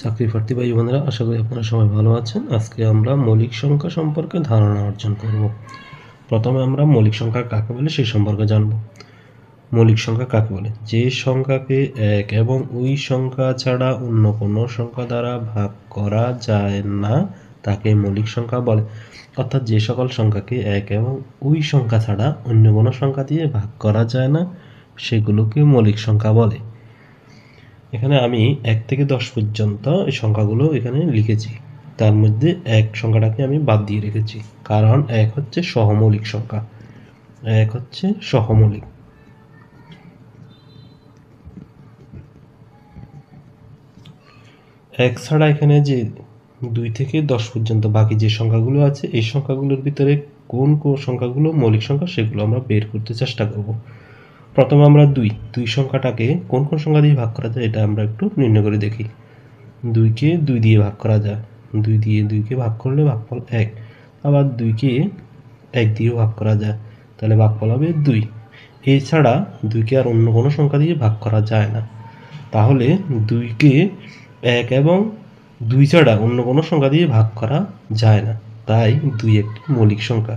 চাকরি প্রার্থী ভাই বোনেরা, আশা করি আপনারা সবাই ভালো আছেন। আজকে আমরা মৌলিক সংখ্যা সম্পর্কে ধারণা অর্জন করব। প্রথমে আমরা মৌলিক সংখ্যা কাকে বলে সেই সম্পর্কে জানব। মৌলিক সংখ্যা কাকে বলে? যে সংখ্যাকে এক এবং ওই সংখ্যা ছাড়া অন্য কোনো সংখ্যা দ্বারা ভাগ করা যায় না তাকে মৌলিক সংখ্যা বলে। অর্থাৎ যে সকল সংখ্যাকে এক এবং ওই সংখ্যা ছাড়া অন্য কোনো সংখ্যা দিয়ে ভাগ করা যায় না সেগুলোকে মৌলিক সংখ্যা বলে। এখানে আমি 1 থেকে 10 পর্যন্ত এই সংখ্যাগুলো এখানে লিখেছি। তার মধ্যে 1 সংখ্যাটাকে আমি বাদ দিয়ে রেখেছি, কারণ 1 হচ্ছে সহমৌলিক সংখ্যা। 1 হচ্ছে সহমৌলিক। এক ছাড়া এখানে যে 2 থেকে 10 পর্যন্ত বাকি যে সংখ্যাগুলো আছে, এই সংখ্যাগুলোর ভিতরে কোন কোন সংখ্যাগুলো মৌলিক সংখ্যা সেগুলো আমরা বের করতে চেষ্টা করব। প্রথমে আমরা 2 সংখ্যাটাকে কোন কোন সংখ্যা দিয়ে ভাগ করা যায় এটা আমরা একটু নির্ণয় করে দেখি। 2কে 2 দিয়ে ভাগ করা যায়। 2 দিয়ে 2কে ভাগ করলে ভাগফল 1। আবার 2কে 1 দিয়েও ভাগ করা যায়, তাহলে ভাগফল হবে 2। এছাড়া 2কে আর অন্য কোনো সংখ্যা দিয়ে ভাগ করা যায় না। তাহলে 2কে 1 এবং 2 ছাড়া অন্য কোনো সংখ্যা দিয়ে ভাগ করা যায় না। তাই 2 একটি মৌলিক সংখ্যা।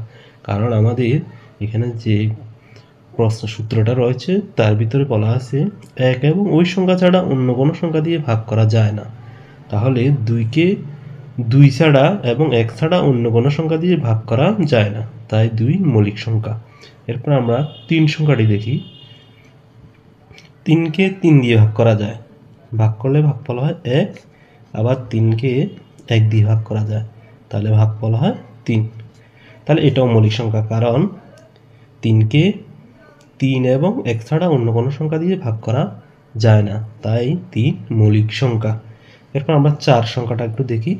কারণ আমাদের এখানে যে প্রশ্ন সূত্রটা রয়েছে তার ভিতরে বলা আছে 1 এবং ওই সংখ্যা ছাড়া অন্য কোনো সংখ্যা দিয়ে ভাগ করা যায় না। তাহলে 2কে 2 ছাড়া এবং 1 ছাড়া অন্য কোনো সংখ্যা দিয়ে ভাগ করা যায় না, তাই 2 মৌলিক সংখ্যা। এরপর আমরা 3 সংখ্যাটি দেখি। 3কে 3 দিয়ে ভাগ করা যায়, ভাগ করলে ভাগফল হয় 1। আবার 3কে 1 দিয়ে ভাগ করা যায়, তাহলে ভাগফল হয় 3। তাহলে এটাও মৌলিক সংখ্যা, কারণ 3কে 3 এবং 1 ছাড়া অন্য কোনো সংখ্যা দিয়ে ভাগ করা যায় না, তাই 3 মৌলিক সংখ্যা। এরপর আমরা 4 সংখ্যাটা একটু দেখি।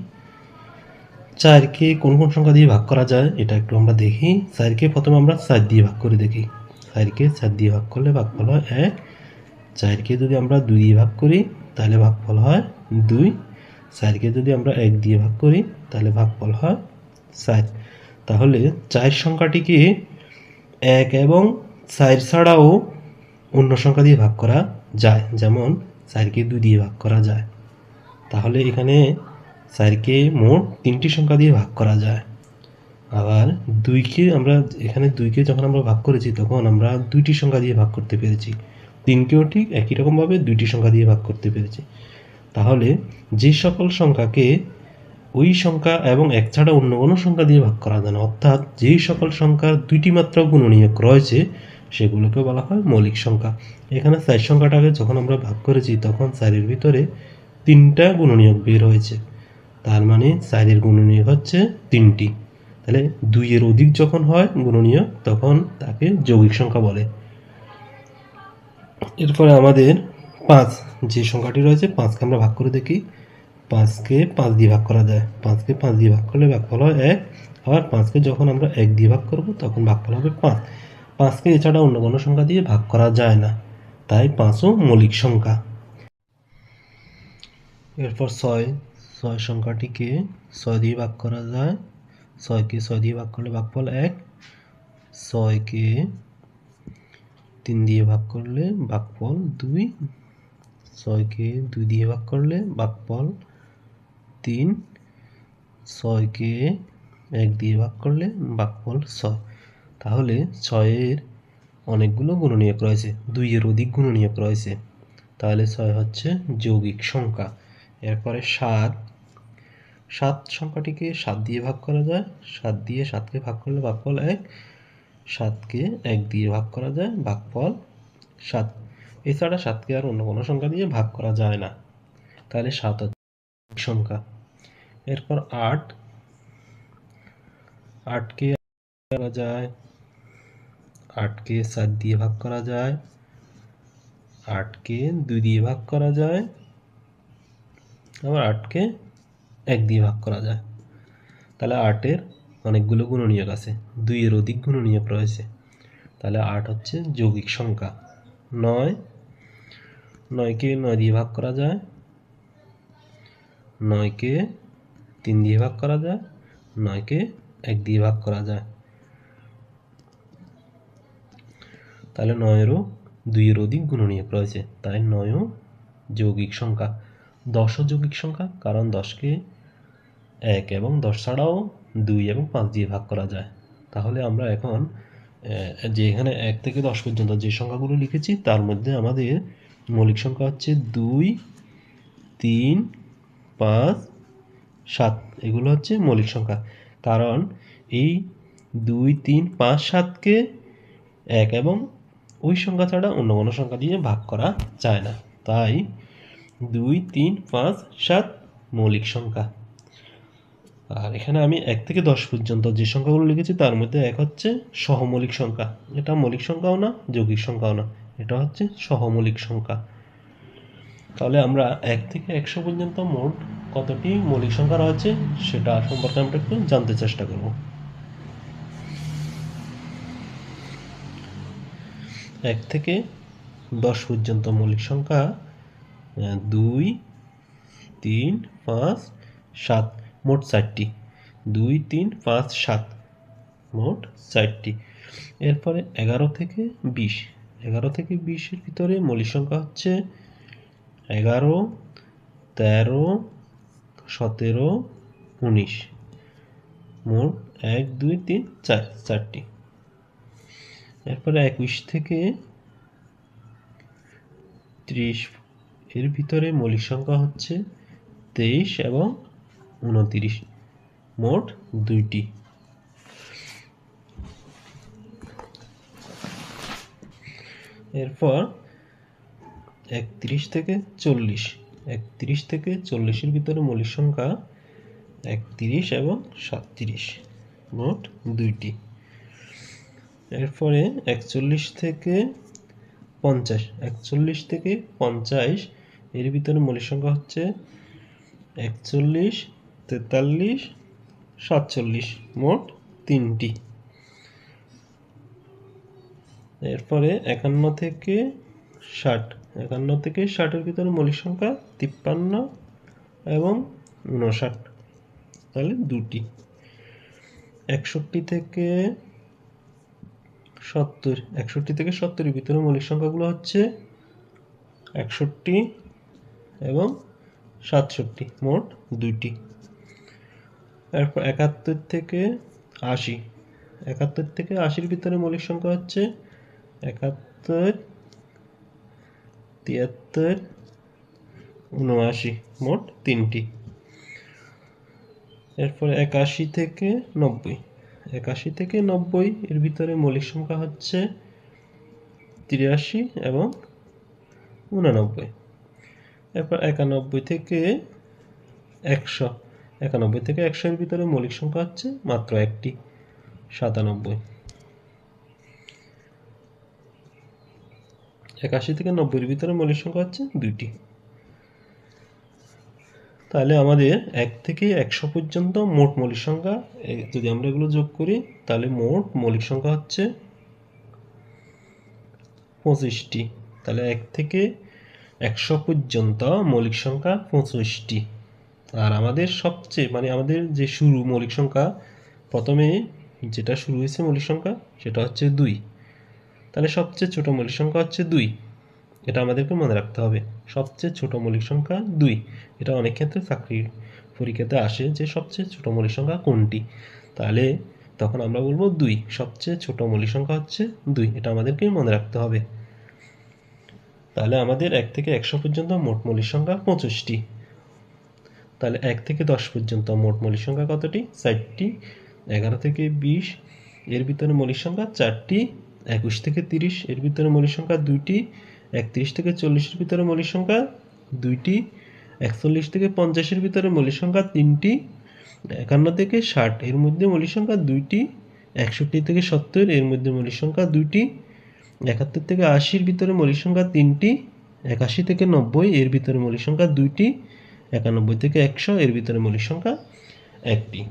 4কে কোন কোন সংখ্যা দিয়ে ভাগ করা যায় এটা একটু আমরা দেখি। 4কে প্রথমে আমরা 4 দিয়ে ভাগ করে দেখি। 4কে 4 দিয়ে ভাগ করলে ভাগফল হয় 1। 4কে যদি আমরা 2 দিয়ে ভাগ করি তাহলে ভাগফল হয় 2। 4কে যদি আমরা 1 দিয়ে ভাগ করি তাহলে ভাগফল হয় 4। তাহলে 4 সংখ্যাটিকে 1 এবং 4 ছাড়াও অন্য সংখ্যা দিয়ে ভাগ করা যায়, যেমন 4কে 2 দিয়ে ভাগ করা যায়। তাহলে এখানে 4কে মোট 3টি সংখ্যা দিয়ে ভাগ করা যায়। আবার 2কে আমরা এখানে 2কে যখন আমরা ভাগ করেছি তখন আমরা 2টি সংখ্যা দিয়ে ভাগ করতে পেরেছি। 3কেও ঠিক একই রকমভাবে 2টি সংখ্যা দিয়ে ভাগ করতে পেরেছি। তাহলে যে সকল সংখ্যাকে ওই সংখ্যা এবং 1 ছাড়া অন্য কোনো সংখ্যা দিয়ে ভাগ করা যায় না, অর্থাৎ যেই সকল সংখ্যার 2টি মাত্র গুণনীয়ক রয়েছে সেগুলোকে বলা হয় মৌলিক সংখ্যা। এখানে 4 সংখ্যাটাকে যখন আমরা ভাগ করেছি তখন 4-এর ভিতরে 3টা গুণনীয়ক বের হয়েছে, তার মানে 4-এর গুণনীয়ক হচ্ছে 3টি। তাহলে 2-এর অধিক যখন হয় গুণনীয়ক তখন তাকে যৌগিক সংখ্যা বলে। এরপরে আমাদের 5 যে সংখ্যাটি রয়েছে 5কে আমরা ভাগ করে দেখি। 5কে 5 দিয়ে ভাগ করা যায়। 5কে 5 দিয়ে ভাগ করলে ভাগফল হয় 1। আবার 5কে যখন আমরা 1 দিয়ে ভাগ করব তখন ভাগফল হবে 5। 5কে এছাড়া অন্য কোনো সংখ্যা দিয়ে ভাগ করা যায় না, তাই 5ও মৌলিক সংখ্যা। এরপর 6 সংখ্যাটিকে 6 দিয়ে ভাগ করা যায়। 6কে 6 দিয়ে ভাগ করলে ভাগফল 1। 6কে 3 দিয়ে ভাগ করলে ভাগফল 2। 6কে 2 দিয়ে ভাগ করলে ভাগফল 3। 6কে 1 দিয়ে ভাগ করলে ভাগফল 6। তাহলে 6-এর অনেকগুলো গুণনীয়ক রয়েছে, 2-এর অধিক গুণনীয়ক রয়েছে, তাহলে 6 হচ্ছে যৌগিক সংখ্যা। এরপরে 7 সংখ্যাটিকে 7 দিয়ে ভাগ করা যায়। 7 দিয়ে 7কে ভাগ করলে ভাগফল 1। 7কে 1 দিয়ে ভাগ করা যায়, ভাগফল 7। এছাড়া 7কে আর অন্য কোনো সংখ্যা দিয়ে ভাগ করা যায় না, তাহলে 7 হচ্ছে সংখ্যা। এরপর 8কে করা যায়। 8কে 7 দিয়ে ভাগ করা যায়। 8কে 2 দিয়ে ভাগ করা যায়। আবার 8কে 1 দিয়ে ভাগ করা যায়। তাহলে 8-এর অনেকগুলো গুণনীয়ক আছে, 2-এর অধিক গুণনীয়ক রয়েছে, তাহলে 8 হচ্ছে যৌগিক সংখ্যা। 9কে 9 দিয়ে ভাগ করা যায়। 9কে 3 দিয়ে ভাগ করা যায়। 9কে 1 দিয়ে ভাগ করা যায়, তাহলে 9-এরও 2-এর অধিক গুণনীয়ক রয়েছে, তাই 9ও যৌগিক সংখ্যা। 10ও যৌগিক সংখ্যা, কারণ 10কে 1 এবং 10 ছাড়াও 2 এবং 5 দিয়ে ভাগ করা যায়। তাহলে আমরা এখন যে এখানে 1 থেকে 10 পর্যন্ত যে সংখ্যাগুলো লিখেছি তার মধ্যে আমাদের মৌলিক সংখ্যা হচ্ছে 2, 3, 5, 7। এগুলো হচ্ছে মৌলিক সংখ্যা, কারণ এই 2, 3, 5, 7কে 1 এবং ওই সংখ্যা ছাড়া অন্য কোনো সংখ্যা দিয়ে ভাগ করা যায় না। তাই 2, 3, 5, 7 মৌলিক সংখ্যা। আর এখানে আমি 1 থেকে 10 পর্যন্ত যে সংখ্যাগুলো লিখেছি তার মধ্যে 1 হচ্ছে সহমৌলিক সংখ্যা। এটা মৌলিক সংখ্যাও না, যৌগিক সংখ্যাও না, এটা হচ্ছে সহমৌলিক সংখ্যা। তাহলে আমরা 1 থেকে 100 পর্যন্ত মোট কতটি মৌলিক সংখ্যা রয়েছে সেটা সম্পর্কে আমরা একটু জানতে চেষ্টা করব। 1 থেকে 10 পর্যন্ত মৌলিক সংখ্যা 2, 3, 5, 7, মোট 4টি। 2, 3, 5, 7 মোট 4টি। এরপরে 11 থেকে 20। 11 থেকে 20-এর ভিতরে মৌলিক সংখ্যা হচ্ছে 11, 13, 17, 19। মোট 1, 2, 3, 4, 4টি। এরপরে 21 থেকে 30 এর ভিতরে মৌলিক সংখ্যা হচ্ছে 23 এবং 29, মোট 2টি। এরপর 31 থেকে 40। 31 থেকে 40-এর ভিতরে মৌলিক সংখ্যা 31 এবং 37, মোট 2টি। এরপরে 41 থেকে 50। 41 থেকে 50 এর ভিতরে মৌলিক সংখ্যা হচ্ছে 41, 43, 47, মোট 3টি। এরপরে 51 থেকে 60। 51 থেকে 60-এর ভিতরে মৌলিক সংখ্যা 53 এবং 59, তাহলে 2টি। 61 থেকে 70। 61 থেকে 70-এর ভিতরে মৌলিক সংখ্যাগুলো হচ্ছে 61 এবং 67, মোট 2টি। এরপর 71 থেকে 80। 71 থেকে 80-এর ভিতরে মৌলিক সংখ্যা হচ্ছে 71, 73, 79, মোট 3টি। এরপরে 81 থেকে 90। 81 থেকে 90 এর ভিতরে মৌলিক সংখ্যা হচ্ছে 83 এবং 89। এরপর 91 থেকে 100। 91 থেকে 100 এর ভিতরে মৌলিক সংখ্যা হচ্ছে মাত্র একটি, 97। 81 থেকে 90 এর ভিতরে মৌলিক সংখ্যা হচ্ছে 2টি। তাহলে আমাদের 1 থেকে 100 পর্যন্ত মোট মৌলিক সংখ্যা যদি আমরা এগুলো যোগ করি তাহলে মোট মৌলিক সংখ্যা হচ্ছে 25টি। তাহলে 1 থেকে 100 পর্যন্ত মৌলিক সংখ্যা 25টি। আর আমাদের সবচেয়ে আমাদের যে শুরু মৌলিক সংখ্যা, প্রথমে যেটা শুরু হয়েছে মৌলিক সংখ্যা সেটা হচ্ছে 2। তাহলে সবচেয়ে ছোট মৌলিক সংখ্যা হচ্ছে 2। এটা আমাদেরকে মনে রাখতে হবে, সবচেয়ে ছোট মৌলিক সংখ্যা 2। এটা অনেক ক্ষেত্রে চাকরির পরীক্ষাতে আসে যে সবচেয়ে ছোট মৌলিক সংখ্যা কোনটি, তাহলে তখন আমরা বলবো 2। সবচেয়ে ছোট মৌলিক সংখ্যা হচ্ছে 2, এটা আমাদেরকে মনে রাখতে হবে। তাহলে আমাদের 1 থেকে 100 পর্যন্ত মোট মৌলিক সংখ্যা 25টি। তাহলে 1 থেকে 10 পর্যন্ত মোট মৌলিক সংখ্যা কতটি? 4টি। 11 থেকে 20 এর ভিতরে মৌলিক সংখ্যা 4টি। 21 থেকে 30 এর ভিতরে মৌলিক সংখ্যা 2টি। 31 থেকে 40 এর ভিতরে মৌলিক সংখ্যা 2টি। 41 থেকে 50 এর ভিতরে মৌলিক সংখ্যা 3টি। 51 থেকে 60 এর মধ্যে মৌলিক সংখ্যা 2টি। 61 থেকে 70 এর মধ্যে মৌলিক সংখ্যা 2টি। 71 থেকে 80 এর ভিতরে মৌলিক সংখ্যা 3টি। 81 থেকে 90 এর ভিতরে মৌলিক সংখ্যা 2টি। 91 থেকে 100 এর ভিতরে মৌলিক সংখ্যা 1টি।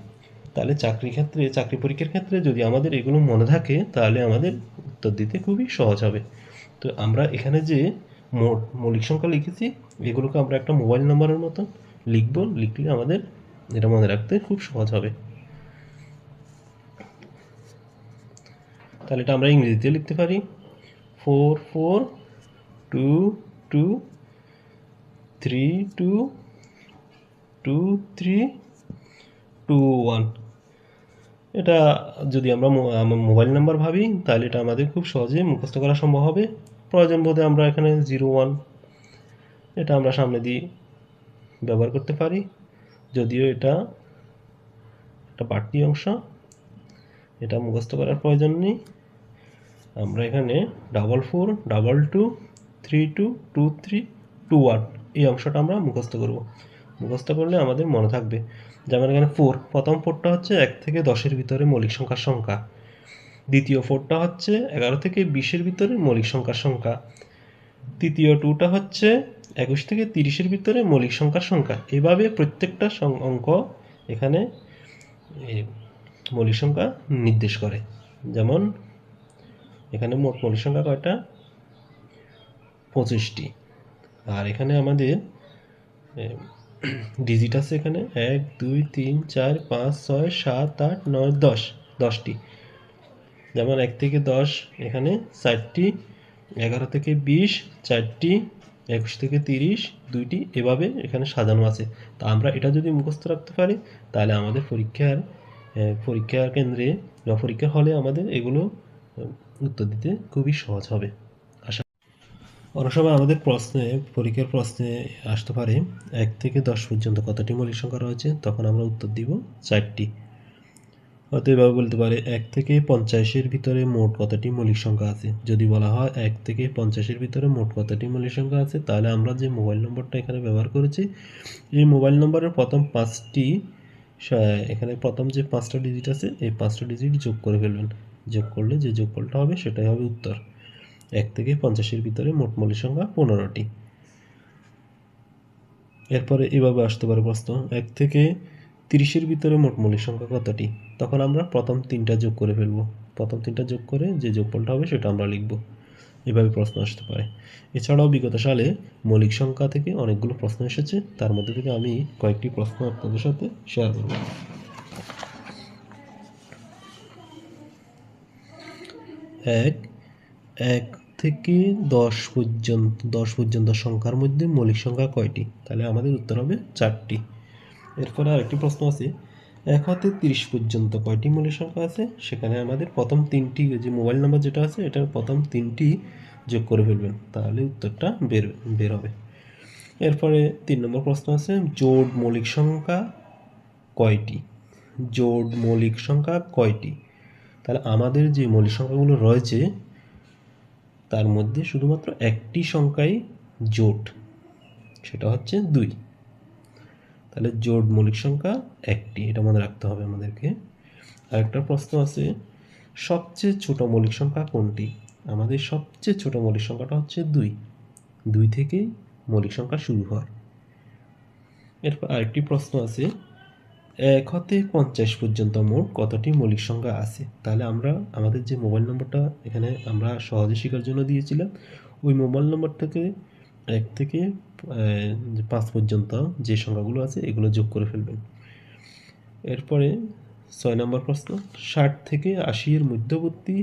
তাহলে চাকরি পরীক্ষার ক্ষেত্রে যদি আমাদের এগুলো মনে থাকে তাহলে আমাদের উত্তর দিতে খুবই সহজ হবে। তো আমরা এখানে যে মোট মৌলিক সংখ্যা লিখেছি এগুলোকে আমরা একটা মোবাইল নাম্বারের মতো লিখব, লিখলে আমাদের এটা মনে রাখতে খুব সহজ হবে। তাহলে এটা আমরা ইংরেজিতে লিখতে পারি 4 4 2 2 3 2 2 3 2 1। এটা যদি আমরা মোবাইল নাম্বার ভাবি তাহলে এটা আমাদের খুব সহজেই মুখস্থ করা সম্ভব হবে। প্রয়োজন বোধে আমরা এখানে 0 1 এটা আমরা সামনে দিয়ে ব্যবহার করতে পারি, যদিও এটা একটা বাড়তি অংশ, এটা মুখস্থ করার প্রয়োজন নেই। আমরা এখানে 4 4 2 2 3 2 2 3 2 1 এই অংশটা আমরা মুখস্থ করব। মুখস্থ করলে আমাদের মনে থাকবে। যেমন এখানে 4, প্রথম 4টা হচ্ছে 1 থেকে 10-এর ভিতরে মৌলিক সংখ্যার সংখ্যা, দ্বিতীয় 4টা হচ্ছে 11 থেকে 20-এর ভিতরে মৌলিক সংখ্যার সংখ্যা, তৃতীয় 2টা হচ্ছে 21 থেকে 30-এর ভিতরে মৌলিক সংখ্যার সংখ্যা। এভাবে প্রত্যেকটা অঙ্ক এখানে মৌলিক সংখ্যা নির্দেশ করে। যেমন এখানে মোট মৌলিক সংখ্যা কয়টা? 25টি। আর এখানে আমাদের ডিজিট আছে এখানে 1 2 3 4 5 6 7 8 9 10, 10টি। যেমন 1 থেকে 10 এখানে 4টি, 11 থেকে 20 4টি, 21 থেকে 30 2টি, এভাবে এখানে সাজানো আছে। তা আমরা এটা যদি মুখস্থ রাখতে পারি তাহলে আমাদের পরীক্ষা কেন্দ্রে বা পরীক্ষার হলে আমাদের এগুলো উত্তর দিতে খুবই সহজ হবে। অনেক সময় আমাদের পরীক্ষার প্রশ্নে আসতে পারে 1 থেকে 10 পর্যন্ত কতটি মৌলিক সংখ্যা রয়েছে, তখন আমরা উত্তর দিব 4টি। হয়তো এভাবে বলতে পারে 1 থেকে 50-এর ভিতরে মোট কতটি মৌলিক সংখ্যা আছে। যদি বলা হয় 1 থেকে 50-এর ভিতরে মোট কতটি মৌলিক সংখ্যা আছে, তাহলে আমরা যে মোবাইল নম্বরটা এখানে ব্যবহার করেছি এই মোবাইল নম্বরের প্রথম 5টি, এখানে প্রথম যে 5টা ডিজিট আছে এই 5টা ডিজিট যোগ করে ফেলবেন। যোগ করলে যে যোগফলটা হবে সেটাই হবে উত্তর। 1 থেকে 50-এর ভিতরে মোট মৌলিক সংখ্যা 15টি। এরপরে এভাবে আসতে পারে প্রশ্ন 1 থেকে 30-এর ভিতরে মোট মৌলিক সংখ্যা কতটি, তখন আমরা প্রথম 3টা যোগ করে ফেলব। প্রথম 3টা যোগ করে যে যোগফলটা হবে সেটা আমরা লিখব। এভাবে প্রশ্ন আসতে পারে। এছাড়াও বিগত সালে মৌলিক সংখ্যা থেকে অনেকগুলো প্রশ্ন এসেছে, তার মধ্যে থেকে আমি কয়েকটি প্রশ্ন আপনাদের সাথে শেয়ার করব। 1 থেকে 10 পর্যন্ত সংখ্যার মধ্যে মৌলিক সংখ্যা কয়টি? তাহলে আমাদের উত্তর হবে 4টি। এরপরে আরেকটি প্রশ্ন আছে 1 হতে 30 পর্যন্ত কয়টি মৌলিক সংখ্যা আছে? সেখানে আমাদের প্রথম 3টি, যে মোবাইল নাম্বার যেটা আছে এটার প্রথম 3টি যোগ করে ফেলবেন, তাহলে উত্তরটা বের হবে। এরপরে 3 নম্বর প্রশ্ন আছে জোড় মৌলিক সংখ্যা কয়টি? জোড় মৌলিক সংখ্যা কয়টি? তাহলে আমাদের যে মৌলিক সংখ্যাগুলো রয়েছে তার মধ্যে শুধুমাত্র একটি সংখ্যাই জোড়, সেটা হচ্ছে 2। তাহলে জোড় মৌলিক সংখ্যা একটি, এটা মনে রাখতে হবে আমাদেরকে। আরেকটা প্রশ্ন আছে সবচেয়ে ছোট মৌলিক সংখ্যা কোনটি? আমাদের সবচেয়ে ছোট মৌলিক সংখ্যাটা হচ্ছে 2। 2 থেকেই মৌলিক সংখ্যা শুরু হয়। এরপর আরেকটি প্রশ্ন আছে 1 হতে 50 পর্যন্ত মোট কতটি মৌলিক সংখ্যা আছে? তাহলে আমরা আমাদের যে মোবাইল নম্বরটা এখানে আমরা সহজে শেখার জন্য দিয়েছিলাম, ওই মোবাইল নম্বর থেকে 1 থেকে 5 পর্যন্ত যে সংখ্যাগুলো আছে এগুলো যোগ করে ফেলবেন। এরপরে 6 নম্বর প্রশ্ন 60 থেকে 80-এর মধ্যবর্তী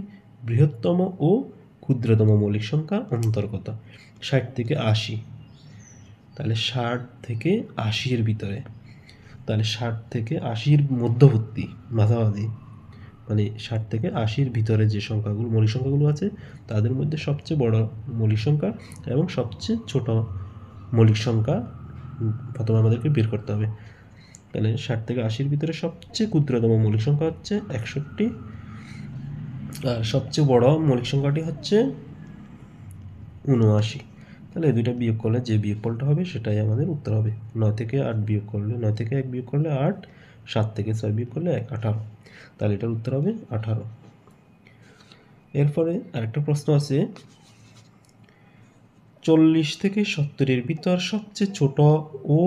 বৃহত্তম ও ক্ষুদ্রতম মৌলিক সংখ্যা অন্তর্গত। 60 থেকে 80, তাহলে 60 থেকে 80-এর ভিতরে, তাহলে 60 থেকে 80-এর মধ্যবর্তী, মাঝামাঝি, মানে 60 থেকে 80-এর ভিতরে যে সংখ্যাগুলো মৌলিক সংখ্যাগুলো আছে তাদের মধ্যে সবচেয়ে বড় মৌলিক সংখ্যা এবং সবচেয়ে ছোট মৌলিক সংখ্যা প্রথমে আমাদেরকে বের করতে হবে। তাহলে 60 থেকে 80-এর ভিতরে সবচেয়ে ক্ষুদ্রতম মৌলিক সংখ্যা হচ্ছে 61, আর সবচেয়ে বড় মৌলিক সংখ্যাটি হচ্ছে 79। তাহলে এই দুইটা বিয়োগ করলে যে বিয়োগফলটা হবে সেটাই আমাদের উত্তর হবে। 9 থেকে 8 বিয়োগ করলে 9 থেকে 1 বিয়োগ করলে 8, 7 থেকে 6 বিয়োগ করলে 1, 18। তাহলে এটার উত্তর হবে 18। এরপরে আরেকটা প্রশ্ন আছে 40 থেকে 70-এর ভিতর সবচেয়ে ছোট ও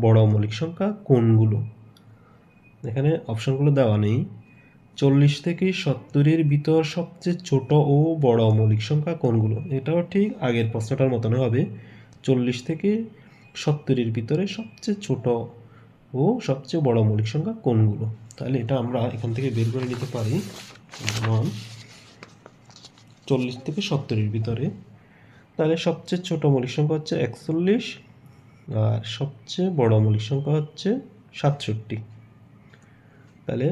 বড় মৌলিক সংখ্যা কোনগুলো? এখানে অপশনগুলো দেওয়া নেই। 40 থেকে 70-এর ভিতর সবচেয়ে ছোট ও বড় মৌলিক সংখ্যা কোনগুলো? এটাও ঠিক আগের প্রশ্নটার মতনই হবে। 40 থেকে 70-এর ভিতরে সবচেয়ে ছোট ও সবচেয়ে বড় মৌলিক সংখ্যা কোনগুলো? তাহলে এটা আমরা এখান থেকে বের করে নিতে পারি। যেমন 40 থেকে 70-এর ভিতরে, তাহলে সবচেয়ে ছোট মৌলিক সংখ্যা হচ্ছে 41, আর সবচেয়ে বড় মৌলিক সংখ্যা হচ্ছে 67। তাহলে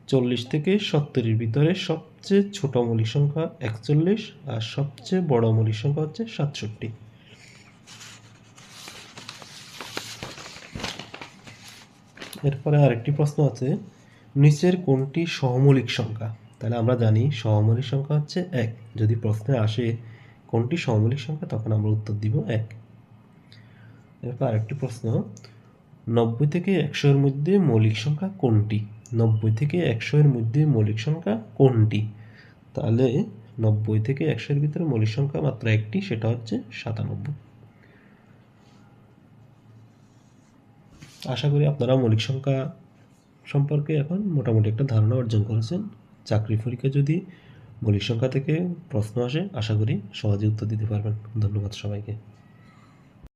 40 থেকে 70-এর ভিতরে সবচেয়ে ছোট মৌলিক সংখ্যা 41 আর সবচেয়ে বড় মৌলিক সংখ্যা হচ্ছে 67। এরপরে আরেকটি প্রশ্ন আছে, নিচের কোনটি সহমৌলিক সংখ্যা? তাহলে আমরা জানি সহমৌলিক সংখ্যা হচ্ছে 1। যদি প্রশ্নে আসে কোনটি সহমৌলিক সংখ্যা, তখন আমরা উত্তর দিব 1। এরপর আরেকটি প্রশ্ন, 90 থেকে 100 এর মধ্যে মৌলিক সংখ্যা কোনটি? 90 থেকে 100 এর মধ্যে মৌলিক সংখ্যা কোনটি? তাহলে 90 থেকে 100 এর ভিতরে মৌলিক সংখ্যা মাত্র একটি, সেটা হচ্ছে 97। আশা করি আপনারা মৌলিক সংখ্যা সম্পর্কে এখন মোটামুটি একটা ধারণা অর্জন করেছেন। চাকরি পরীক্ষায় যদি মৌলিক সংখ্যা থেকে প্রশ্ন আসে, আশা করি সহজে উত্তর দিতে পারবেন। ধন্যবাদ সবাইকে।